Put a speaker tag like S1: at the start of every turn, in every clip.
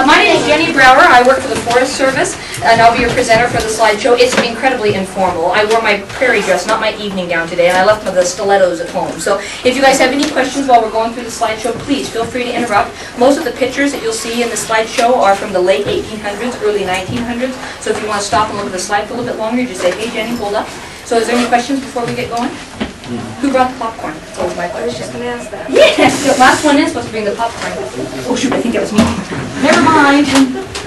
S1: My name is Jenny Brower. I work for the Forest Service, and I'll be your presenter for the slideshow. It's incredibly informal. I wore my prairie dress, not my evening gown today, and I left the stilettos at home. So if you guys have any questions while we're going through the slideshow, please feel free to interrupt. Most of the pictures that you'll see in the slideshow are from the late 1800s, early 1900s. So if you want to stop and look at the slide for a little bit longer, just say, hey Jenny, hold up. So is there any questions before we get going? Who brought the popcorn? That was my question. I was just going to ask that. Yes, the last one is supposed to bring the popcorn. Oh shoot, I think it was me. Never mind.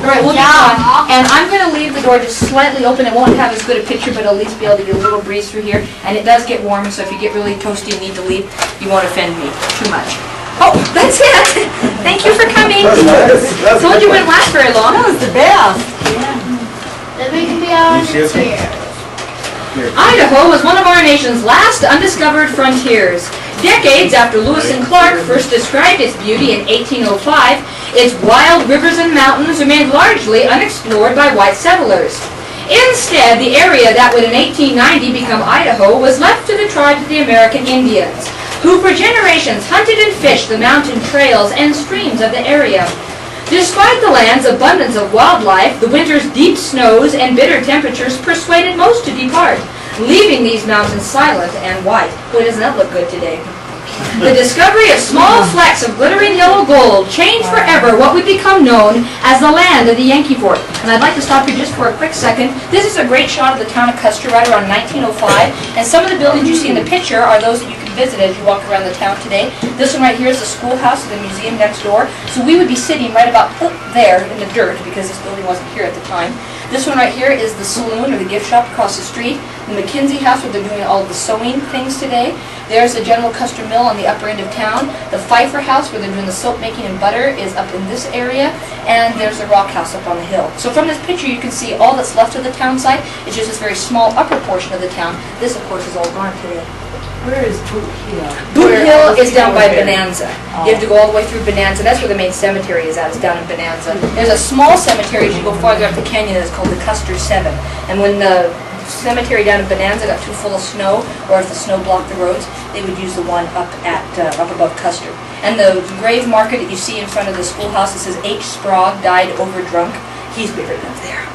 S1: All right, we'll get on. And I'm going to leave the door just slightly open. It won't have as good a picture, but at least be able to get a little breeze through here. And it does get warm, so if you get really toasty and need to leave, you won't offend me too much. Oh, that's it. Thank you for coming. Told you it wouldn't last very long.
S2: That was the best.
S3: Yeah. Then we can be on here.
S1: Idaho was one of our nation's last undiscovered frontiers. Decades after Lewis and Clark first described its beauty in 1805, its wild rivers and mountains remained largely unexplored by white settlers. Instead, the area that would in 1890 become Idaho was left to the tribes of the American Indians, who for generations hunted and fished the mountain trails and streams of the area. Despite the land's abundance of wildlife, the winter's deep snows and bitter temperatures persuaded most to depart, leaving these mountains silent and white. Boy, doesn't that look good today? The discovery of small flecks of glittering yellow gold changed forever what would become known as the land of the Yankee Fort. And I'd like to stop here just for a quick second. This is a great shot of the town of Custer right around 1905. And some of the buildings you see in the picture are those that you can visit as you walk around the town today. This one right here is the schoolhouse and the museum next door. So we would be sitting right about there in the dirt because this building wasn't here at the time. This one right here is the saloon or the gift shop across the street. The McKinsey House where they're doing all of the sewing things today. There's the General Custer Mill on the upper end of town. The Pfeiffer House where they're doing the soap making and butter is up in this area. And there's the Rock House up on the hill. So from this picture you can see all that's left of the town site. It's just this very small upper portion of the town. This of course is all gone today.
S2: Where is Boot Hill?
S1: Boot Hill is down by Bonanza. You have to go all the way through Bonanza. That's where the main cemetery is at. It's down in Bonanza. There's a small cemetery as you go farther up the canyon that's called the Custer 7. And when the cemetery down in Bonanza got too full of snow, or if the snow blocked the roads, they would use the one up above Custer. And the grave marker that you see in front of the schoolhouse, it says H. Sprague died over drunk. He's buried up there.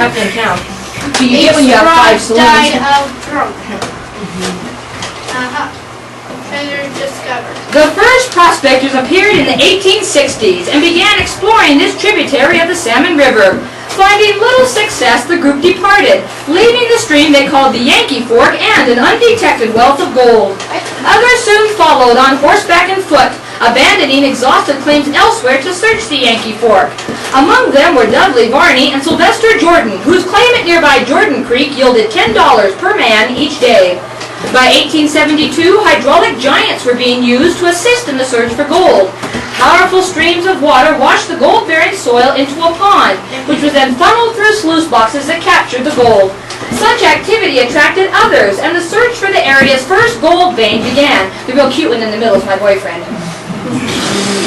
S1: Up in town. So you get when you have 5 saloons.
S3: Died of drunk. Treasure discovered.
S1: The first prospectors appeared in the 1860s and began exploring this tributary of the Salmon River. Finding little success, the group departed, leaving the stream they called the Yankee Fork and an undetected wealth of gold. Others soon followed on horseback and foot, abandoning exhausted claims elsewhere to search the Yankee Fork. Among them were Dudley Varney and Sylvester Jordan, whose claim at nearby Jordan Creek yielded $10 per man each day. By 1872, hydraulic giants were being used to assist in the search for gold. Powerful streams of water washed the gold-bearing soil into a pond, which was then funneled through sluice boxes that captured the gold. Such activity attracted others, and the search for the area's first gold vein began. The real cute one in the middle is my boyfriend.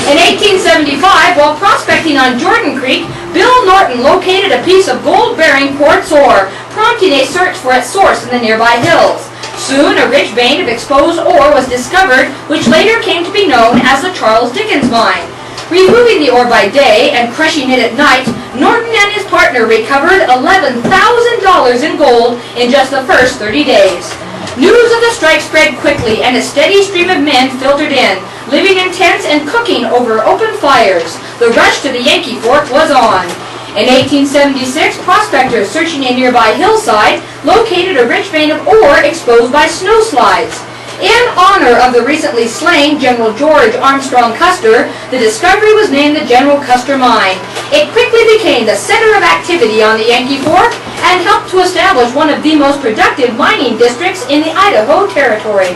S1: In 1875, while prospecting on Jordan Creek, Bill Norton located a piece of gold-bearing quartz ore, prompting a search for its source in the nearby hills. Soon, a rich vein of exposed ore was discovered, which later came to be known as the Charles Dickens Mine. Removing the ore by day and crushing it at night, Norton and his partner recovered $11,000 in gold in just the first 30 days. News of the strike spread quickly, and a steady stream of men filtered in, living in tents and cooking over open fires. The rush to the Yankee Fork was on. In 1876, prospectors searching a nearby hillside located a rich vein of ore exposed by snowslides. In honor of the recently slain General George Armstrong Custer, the discovery was named the General Custer Mine. It quickly became the center of activity on the Yankee Fork and helped to establish one of the most productive mining districts in the Idaho Territory.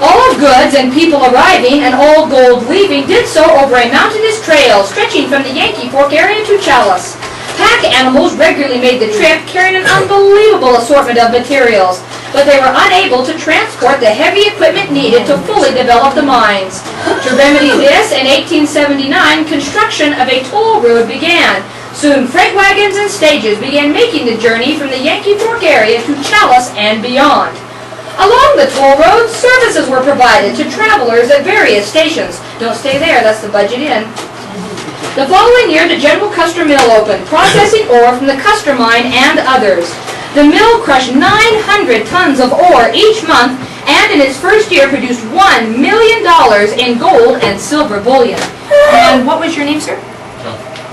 S1: All goods and people arriving and all gold leaving did so over a mountainous trail stretching from the Yankee Fork area to Challis. Pack animals regularly made the trip, carrying an unbelievable assortment of materials, but they were unable to transport the heavy equipment needed to fully develop the mines. To remedy this, in 1879, construction of a toll road began. Soon, freight wagons and stages began making the journey from the Yankee Fork area to Challis and beyond. Along the toll road, services were provided to travelers at various stations. Don't stay there, that's the budget inn. The following year, the General Custer Mill opened, processing ore from the Custer mine and others. The mill crushed 900 tons of ore each month, and in its first year produced $1 million in gold and silver bullion. And what was your name, sir?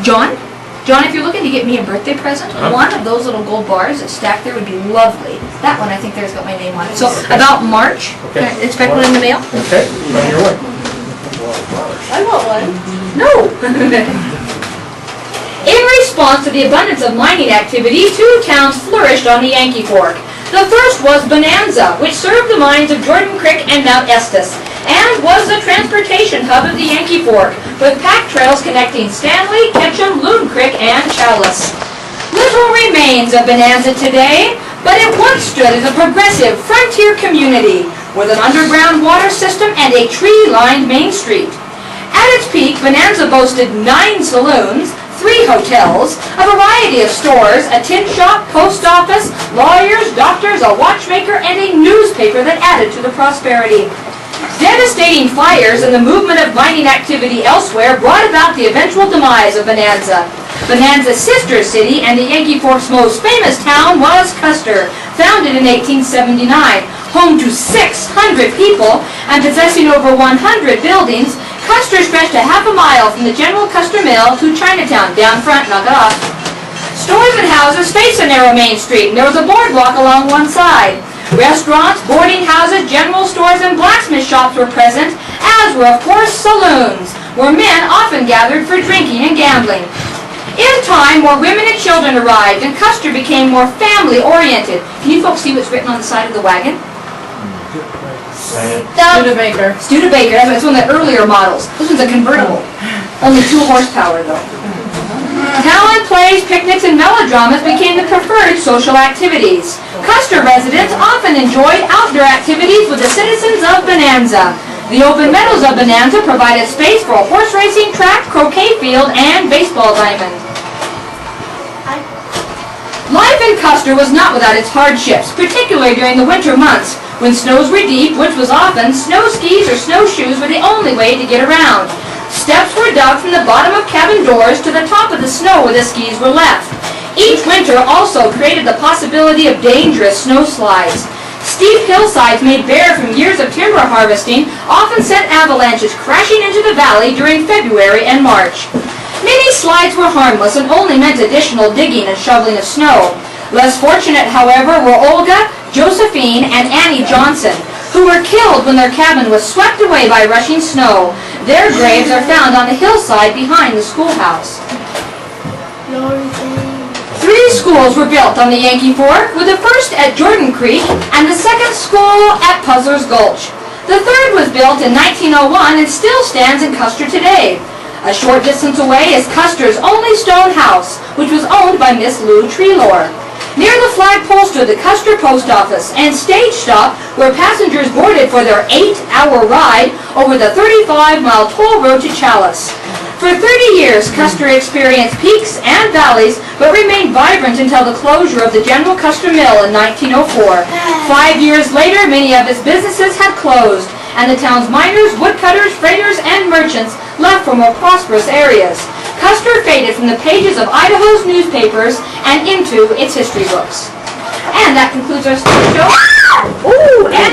S1: John? John, if you're looking to get me a birthday present, one of those little gold bars that's stacked there would be lovely. That one, I think, there's got my name on it. So about March, expect one in the mail?
S4: Okay, on your way.
S2: I want one.
S1: No. In response to the abundance of mining activity, two towns flourished on the Yankee Fork. The first was Bonanza, which served the mines of Jordan Creek and Mount Estes, and was the transportation hub of the Yankee Fork, with pack trails connecting Stanley, Ketchum, Loon Creek, and Chalice. Little remains of Bonanza today, but it once stood as a progressive frontier community, with an underground water system and a tree-lined main street. At its peak, Bonanza boasted 9 saloons, 3 hotels, a variety of stores, a tin shop, post office, lawyers, doctors, a watchmaker, and a newspaper that added to the prosperity. Devastating fires and the movement of mining activity elsewhere brought about the eventual demise of Bonanza. Bonanza's sister city and the Yankee Fork's most famous town was Custer, founded in 1879, home to 600 people and possessing over 100 buildings. Custer stretched a half a mile from the General Custer Mill to Chinatown, down front, knock it off. Stores and houses faced a narrow main street, and there was a boardwalk along one side. Restaurants, boarding houses, general stores, and blacksmith shops were present, as were, of course, saloons, where men often gathered for drinking and gambling. In time, more women and children arrived, and Custer became more family-oriented. Can you folks see what's written on the side of the wagon?
S2: Studebaker.
S1: Studebaker, that's one of the earlier models. This one's a convertible. Only 2 horsepower, though. Talent plays, picnics, and melodramas became the preferred social activities. Custer residents often enjoyed outdoor activities with the citizens of Bonanza. The open meadows of Bonanza provided space for a horse racing track, croquet field, and baseball diamond. Life in Custer was not without its hardships, particularly during the winter months, when snows were deep, which was often snow skis or snowshoes were the only way to get around. Steps were dug from the bottom of cabin doors to the top of the snow where the skis were left. Each winter also created the possibility of dangerous snow slides. Steep hillsides made bare from years of timber harvesting often sent avalanches crashing into the valley during February and March. Many slides were harmless and only meant additional digging and shoveling of snow. Less fortunate, however, were Olga, Josephine, and Annie Johnson, who were killed when their cabin was swept away by rushing snow. Their graves are found on the hillside behind the schoolhouse. 3 schools were built on the Yankee Fork, with the first at Jordan Creek and the second school at Puzzler's Gulch. The third was built in 1901 and still stands in Custer today. A short distance away is Custer's only stone house, which was owned by Miss Lou Treelor. Near the flagpole stood the Custer Post Office and stage stop where passengers boarded for their 8-hour ride over the 35-mile toll road to Chalice. For 30 years, Custer experienced peaks and valleys, but remained vibrant until the closure of the General Custer Mill in 1904. 5 years later, many of its businesses had closed, and the town's miners, woodcutters, freighters, and merchants left for more prosperous areas. Custer faded from the pages of Idaho's newspapers and into its history books. And that concludes our slideshow. Ooh, and